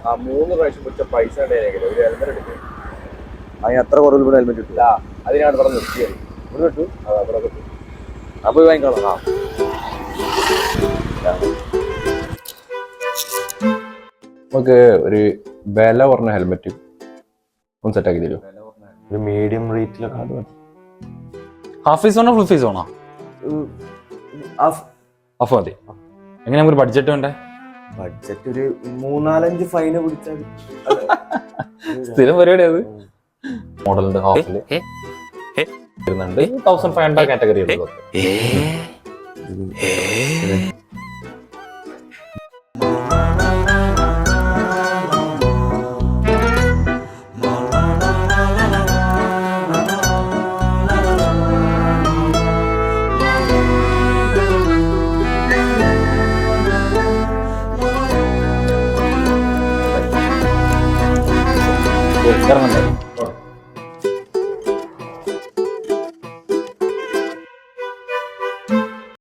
ആ 3 പ്രാവശ്യം വെച്ച പൈസ ഉണ്ടെങ്കിൽ ഒരു ഹെൽമെറ്റ് എടുക്കും. അതിന് എത്ര കുറവിൽ ഇവിടെ ഹെൽമെറ്റ് കിട്ടില്ല. അതിനാണ് ഇവിടെ നിർത്തിയത്. ഇവിടെ കിട്ടു. ഇവിടെ കിട്ടും. അപ്പൊ വാങ്ങിക്കണം. നമുക്ക് ഒരു വില കുറഞ്ഞ ഹെൽമെറ്റ് ഒന്ന് സെറ്റാക്കി തരും. ഒരു മീഡിയം റേറ്റിലൊക്കെ അത് മതി. ഹാഫ് ഫീസ് വേണോ ഫുൾ ഫീസ് വേണോ? ഹാഫ് മതി. എങ്ങനെ നമുക്ക് ബഡ്ജറ്റ് വേണ്ടേ? ബഡ്ജറ്റ് ഒരു 3-4-5 ഫൈന് പിടിച്ചാൽ സ്ഥിരം പരിപാടി അത്. മോഡലിന്റെ ഹാഫില് വരുന്നുണ്ട് 1500 കാറ്റഗറി ഉള്ളത്. ഇറങ്ങണ്ടേ?